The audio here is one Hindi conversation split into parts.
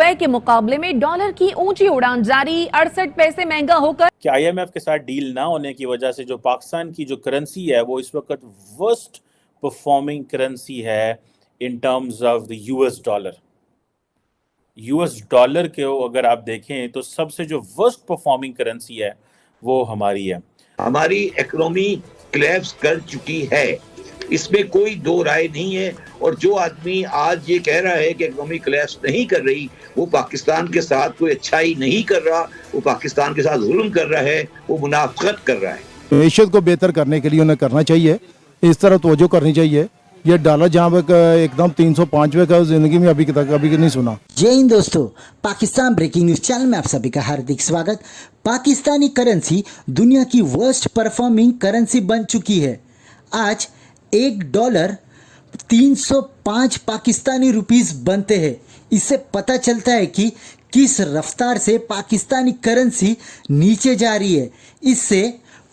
रुपए के मुकाबले में डॉलर की ऊंची उड़ान जारी, 68 पैसे महंगा होकर कि आईएमएफ के साथ डील ना होने की वजह से जो पाकिस्तान की जो करेंसी है वो इस वक्त वर्स्ट परफॉर्मिंग करेंसी है in terms of the US dollar. US dollar के अगर आप देखें तो सबसे जो वर्स्ट परफॉर्मिंग करेंसी है वो हमारी है। हमारी इकोनॉमी कोलैप्स कर चुकी है, इसमें कोई दो राय नहीं है। और जो आदमी आज ये कह रहा है कि इकोनॉमी कोलैप्स नहीं कर रही, वो पाकिस्तान के साथ कोई अच्छाई नहीं कर रहा, वो पाकिस्तान के साथ जुल्म कर रहा है, वो मुनाफिकत कर रहा है। मैशत को बेहतर करने के लिए उन्हें करना चाहिए, इस तरह तवज्जो करनी चाहिए। ये डॉलर जहाँ पे एकदम 305वें का जिंदगी में अभी तक नहीं सुना। जय हिंद दोस्तों, पाकिस्तान ब्रेकिंग न्यूज चैनल में आप सभी का हार्दिक स्वागत। पाकिस्तानी करेंसी दुनिया की वर्स्ट परफॉर्मिंग करेंसी बन चुकी है। आज $1 305 पाकिस्तानी रुपीस बनते हैं। इससे पता चलता है कि किस रफ्तार से पाकिस्तानी करेंसी नीचे जा रही है। इससे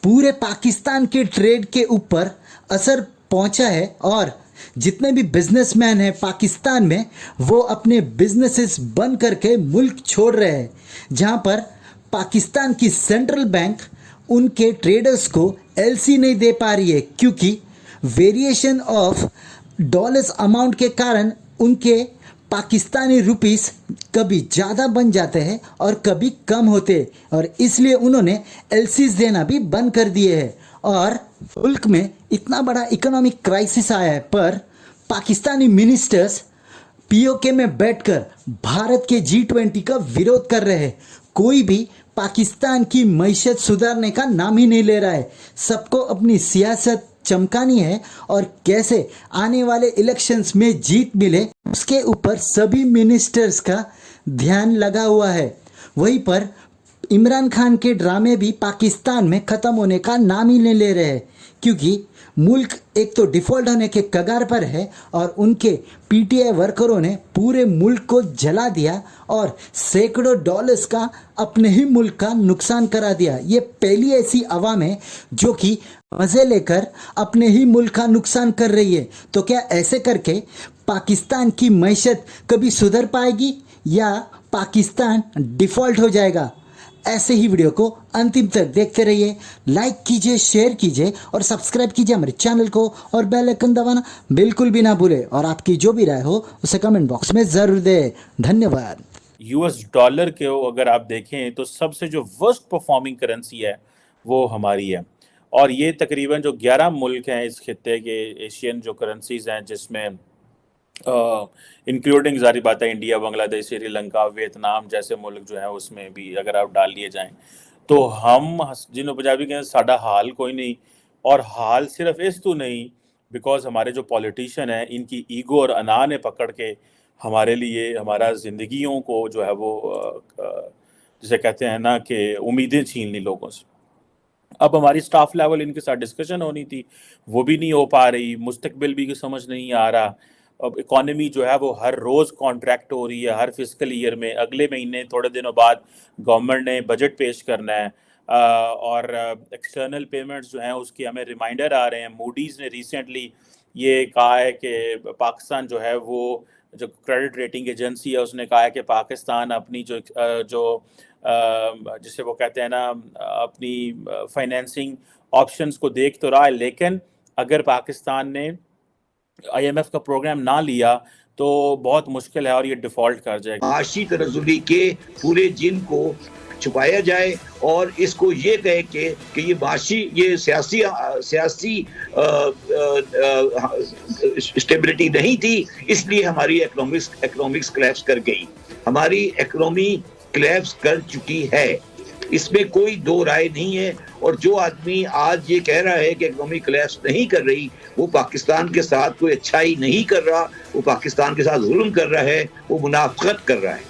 पूरे पाकिस्तान के ट्रेड के ऊपर असर पहुंचा है और जितने भी बिजनेसमैन हैं पाकिस्तान में, वो अपने बिजनेसेस बंद करके मुल्क छोड़ रहे हैं। जहां पर पाकिस्तान की सेंट्रल बैंक उनके ट्रेडर्स को एलसी नहीं दे पा रही है, क्योंकि वेरिएशन ऑफ डॉलर्स अमाउंट के कारण उनके पाकिस्तानी रुपीस कभी ज़्यादा बन जाते हैं और कभी कम होते हैं, और इसलिए उन्होंने एलसीज देना भी बंद कर दिए हैं। और मुल्क में इतना बड़ा इकोनॉमिक क्राइसिस आया है, पर पाकिस्तानी मिनिस्टर्स पीओके में बैठकर भारत के G20 का विरोध कर रहे हैं। कोई भी पाकिस्तान की मईशत सुधारने का नाम ही नहीं ले रहा है। सबको अपनी सियासत चमकानी है और कैसे आने वाले इलेक्शंस में जीत मिले, उसके ऊपर सभी मिनिस्टर्स का ध्यान लगा हुआ है। वहीं पर इमरान खान के ड्रामे भी पाकिस्तान में ख़त्म होने का नाम ही नहीं ले रहे हैं, क्योंकि मुल्क एक तो डिफ़ॉल्ट होने के कगार पर है और उनके पीटीआई वर्करों ने पूरे मुल्क को जला दिया और सैकड़ों डॉलर्स का अपने ही मुल्क का नुकसान करा दिया। ये पहली ऐसी आवाम है जो कि मज़े लेकर अपने ही मुल्क का नुकसान कर रही है। तो क्या ऐसे करके पाकिस्तान की मईशत कभी सुधर पाएगी या पाकिस्तान डिफ़ॉल्ट हो जाएगा? ऐसे ही वीडियो को अंतिम तक देखते रहिए। लाइक कीजिए, शेयर कीजिए और सब्सक्राइब कीजिए हमारे चैनल को, और बेल आइकन दबाना बिल्कुल भी ना भूलें। और आपकी जो भी राय हो उसे कमेंट बॉक्स में ज़रूर दें। धन्यवाद। यूएस डॉलर के अगर आप देखें तो सबसे जो वर्स्ट परफॉर्मिंग करेंसी है वो हमारी है। और ये तकरीबन जो 11 मुल्क हैं इस खित्ते के, एशियन जो करेंसीज हैं, जिसमें इंक्लूडिंग जारी बात है इंडिया, बांग्लादेश, श्रीलंका, वियतनाम जैसे मुल्क जो है उसमें भी अगर आप डाल लिए जाएं तो हम जिन्हों पंजाबी कहते हैं साडा हाल कोई नहीं। और हाल सिर्फ इस तो नहीं, बिकॉज हमारे जो पॉलिटिशियन हैं इनकी ईगो और अना ने पकड़ के हमारे लिए हमारा ज़िंदगियों को जो है वो जिसे कहते हैं ना कि उम्मीदें छीन ली लोगों से। अब हमारी स्टाफ लेवल इनके साथ डिस्कशन होनी थी, वो भी नहीं हो पा रही। मुस्तकबिल भी समझ नहीं आ रहा। अब इकॉनमी जो है वो हर रोज़ कॉन्ट्रैक्ट हो रही है, हर फिस्कल ईयर में। अगले महीने थोड़े दिनों बाद गवर्नमेंट ने बजट पेश करना है और एक्सटर्नल पेमेंट्स जो हैं उसके हमें रिमाइंडर आ रहे हैं। मूडीज़ ने रिसेंटली ये कहा है कि पाकिस्तान जो है वो जो क्रेडिट रेटिंग एजेंसी है उसने कहा है कि पाकिस्तान अपनी जो जिसे वो कहते हैं ना अपनी फाइनेंसिंग ऑप्शंस को देख तो रहा है, लेकिन अगर पाकिस्तान ने आईएमएफ का प्रोग्राम ना लिया तो बहुत मुश्किल है और ये डिफॉल्ट कर जाएगा। आशी तरजुली के पूरे जिन को छुपाया जाए और इसको ये कहे कि ये माशी, ये सियासी स्टेबिलिटी नहीं थी, इसलिए हमारी इकोनॉमिक्स कोलैप्स कर गई। हमारी इकोनॉमी कोलैप्स कर चुकी है, इसमें कोई दो राय नहीं है। और जो आदमी आज ये कह रहा है कि इकोनॉमी कोलैप्स नहीं कर रही, वो पाकिस्तान के साथ कोई अच्छाई नहीं कर रहा, वो पाकिस्तान के साथ जुल्म कर रहा है, वो मुनाफिकत कर रहा है।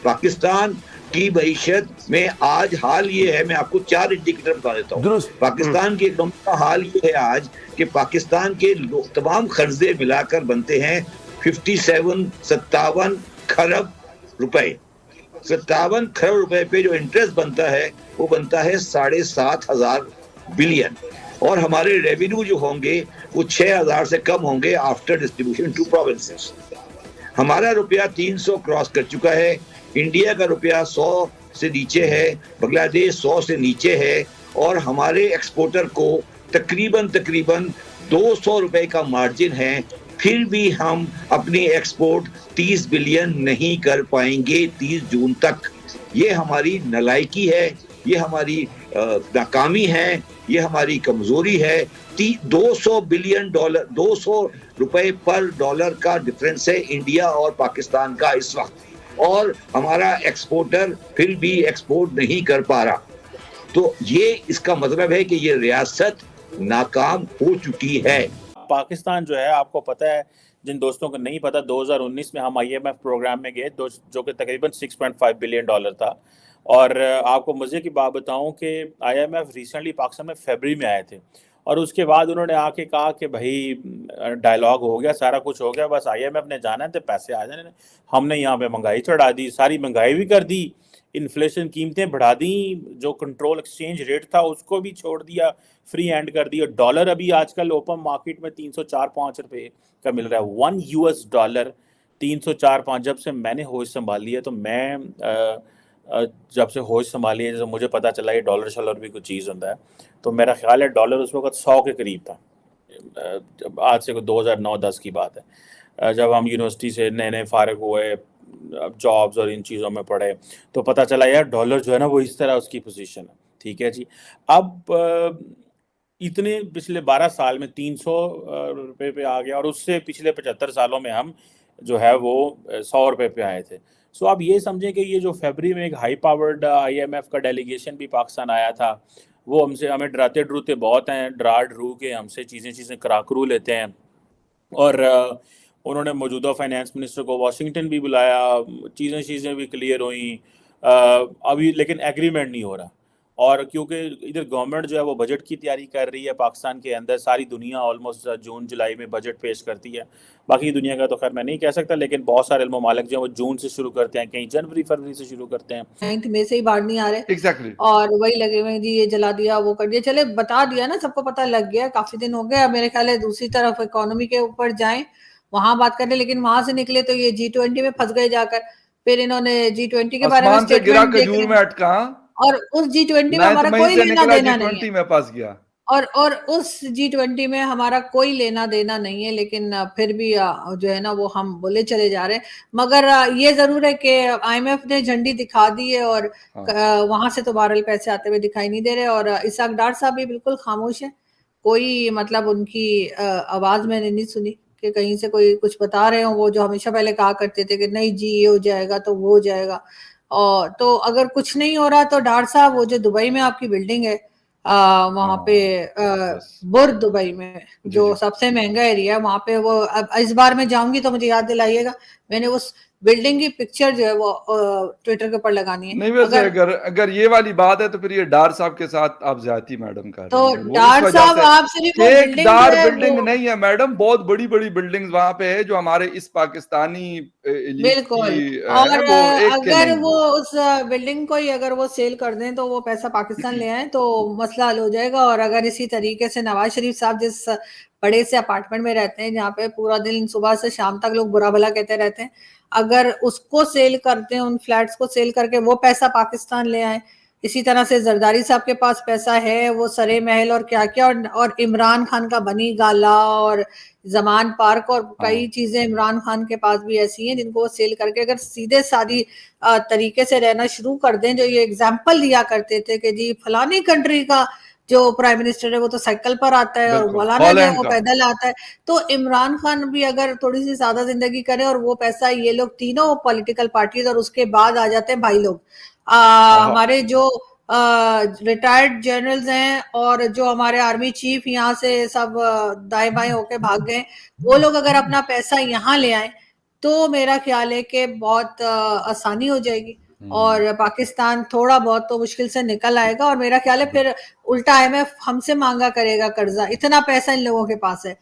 पाकिस्तान की मईशत में आज हाल ये है, मैं आपको 4 इंडिकेटर बता देता हूँ। पाकिस्तान की इकोनॉमी का हाल ये है आज कि पाकिस्तान के तमाम कर्जे मिलाकर बनते हैं 57 खरब रुपए। 57 खरब रुपए पे जो इंटरेस्ट बनता है वो बनता है 7,500 बिलियन। और हमारे रेवेन्यू जो होंगे वो 6,000 से कम होंगे आफ्टर डिस्ट्रीब्यूशन टू प्रोविंसेस। हमारा रुपया 300 क्रॉस कर चुका है, इंडिया का रुपया 100 से नीचे है, बांग्लादेश 100 से नीचे है, और हमारे एक्सपोर्टर को तकरीबन 200 रुपए का मार्जिन है, फिर भी हम अपनी एक्सपोर्ट 30 बिलियन नहीं कर पाएंगे 30 जून तक। ये हमारी नालायकी है, ये हमारी नाकामी है, ये हमारी कमजोरी है। 200 बिलियन डॉलर, 200 रुपए पर डॉलर का डिफरेंस है इंडिया और पाकिस्तान का इस वक्त, और हमारा एक्सपोर्टर फिर भी एक्सपोर्ट नहीं कर पा रहा। तो ये इसका मतलब है कि ये रियासत नाकाम हो चुकी है। पाकिस्तान जो है, आपको पता है, जिन दोस्तों को नहीं पता, 2019 में हम IMF प्रोग्राम में गए, जो कि तकरीबन 6.5 बिलियन डॉलर था। और आपको मज़े की बात बताऊं कि IMF रिसेंटली पाकिस्तान में फरवरी में आए थे, और उसके बाद उन्होंने आके कहा कि भाई डायलॉग हो गया, सारा कुछ हो गया, बस IMF ने जाना है तो पैसे आ जाने। हमने यहाँ पे महंगाई चढ़ा दी, सारी महंगाई भी कर दी, इन्फ्लेशन कीमतें बढ़ा दी, जो कंट्रोल एक्सचेंज रेट था उसको भी छोड़ दिया, फ्री हैंड कर दिया। डॉलर अभी आजकल ओपन मार्केट में 304-5 रुपए का मिल रहा है। $1 304-5। जब से मैंने होश संभाली है, तो मैं जब से होश संभाली है, जैसे मुझे पता चला ये डॉलर शॉलर भी कुछ चीज़ होता है, तो मेरा ख्याल है डॉलर उस वक्त 100 के करीब था। आज से 2009-10 की बात है, जब हम यूनिवर्सिटी से नए नए फारिग हुए, जॉब्स और इन चीज़ों में पढ़े, तो पता चला यार डॉलर जो है ना वो इस तरह उसकी पोजीशन है। ठीक है जी। अब इतने पिछले 12 साल में 300 रुपये पे आ गया, और उससे पिछले 75 सालों में हम जो है वो 100 रुपये पे आए थे। सो आप ये समझें कि ये जो फरवरी में एक हाई पावर्ड IMF का डेलीगेशन भी पाकिस्तान आया था, वो हमें डराते डरूते बहुत हैं, डरा डरू के हमसे चीज़ें कराकरू लेते हैं। और उन्होंने मौजूदा फाइनेंस मिनिस्टर को वाशिंगटन भी बुलाया, चीज़ें भी क्लियर हुई, अभी लेकिन एग्रीमेंट नहीं हो रहा। और क्योंकि इधर गवर्नमेंट जो है वो बजट की तैयारी कर रही है, पाकिस्तान के अंदर सारी दुनिया ऑलमोस्ट जून जुलाई में बजट पेश करती है, बाकी दुनिया का तो खैर मैं नहीं कह सकता, लेकिन बहुत सारे ममालिक जो है वो जून से शुरू करते हैं, कहीं जनवरी फरवरी से शुरू करते हैं। 9 मई से ही बाढ़ नहीं आ रहे। एग्जैक्टली। और वही लगे हुए जी, ये जला दिया, वो कर दिया, चले बता दिया ना, सबको पता लग गया, काफी दिन हो गए। अब मेरे ख्याल है दूसरी तरफ इकोनॉमी के ऊपर जाएं, वहां बात करें, लेकिन वहां से निकले तो ये G20 में फंस गए जाकर। फिर इन्होंने G20 के बारे में स्टेटमेंट खजूर में अटका, और उस G20 में हमारा कोई लेना देना नहीं है, में फंस गया। और उस G20 में हमारा कोई लेना देना नहीं है, लेकिन फिर भी जो है ना वो हम बोले चले जा रहे हैं। मगर ये जरूर है कि IMF ने झंडी दिखा दी है, और वहां से तो बहरहाल पैसे आते हुए दिखाई नहीं दे रहे। और इसाक डार साहब भी बिल्कुल खामोश है, कोई मतलब उनकी आवाज मैंने नहीं सुनी कि कहीं से कोई कुछ बता रहे हो। वो जो हमेशा पहले कहा करते थे कि नहीं जी ये हो जाएगा तो वो हो जाएगा, और तो अगर कुछ नहीं हो रहा तो डार साहब, वो जो दुबई में आपकी बिल्डिंग है, वहां पे बुर्ज दुबई में जो सबसे महंगा एरिया है, वहां पे वो, अब इस बार मैं जाऊंगी तो मुझे याद दिलाइएगा, मैंने उस बिल्डिंग की पिक्चर जो है वो ट्विटर के ऊपर लगानी है। नहीं, वैसे अगर ये वाली बात है तो फिर ये डार साहब के साथ आप ज्यादती मैडम कर तो रही हैं। डार साहब आप सिर्फ एक डार बिल्डिंग नहीं है मैडम, बहुत बड़ी बड़ी बिल्डिंग्स वहां पे है जो हमारे इस पाकिस्तानी बिल्कुल। और अगर वो उस बिल्डिंग को ही अगर वो सेल कर दें तो वो पैसा पाकिस्तान ले आए तो मसला हल हो जाएगा। और अगर इसी तरीके से नवाज शरीफ साहब जिस बड़े से अपार्टमेंट में रहते हैं जहाँ पे पूरा दिन सुबह से शाम तक लोग बुरा भला कहते रहते हैं, अगर उसको सेल करते हैं, उन फ्लैट्स को सेल करके वो पैसा पाकिस्तान ले आए। इसी तरह से जरदारी साहब के पास पैसा है, वो सरे महल और क्या क्या, और इमरान खान का बनी गाला और जमान पार्क और कई चीजें इमरान खान के पास भी ऐसी हैं जिनको वो सेल करके अगर सीधे सादी तरीके से रहना शुरू कर दें। जो ये एग्जाम्पल दिया करते थे कि जी फलानी कंट्री का जो प्राइम मिनिस्टर है वो तो साइकिल पर आता है और फलाना जो है वो पैदल आता है, तो इमरान खान भी अगर थोड़ी सी सादा जिंदगी करे और वो पैसा ये लोग तीनों पॉलिटिकल पार्टीज, और उसके बाद आ जाते हैं भाई लोग हमारे जो रिटायर्ड जनरल्स हैं और जो हमारे आर्मी चीफ यहाँ से सब दाएं बाएं होके भाग गए, वो लोग अगर अपना पैसा यहाँ ले आए तो मेरा ख्याल है कि बहुत आसानी हो जाएगी और पाकिस्तान थोड़ा बहुत तो मुश्किल से निकल आएगा। और मेरा ख्याल है फिर उल्टा IMF हमसे मांगा करेगा कर्जा, इतना पैसा इन लोगों के पास है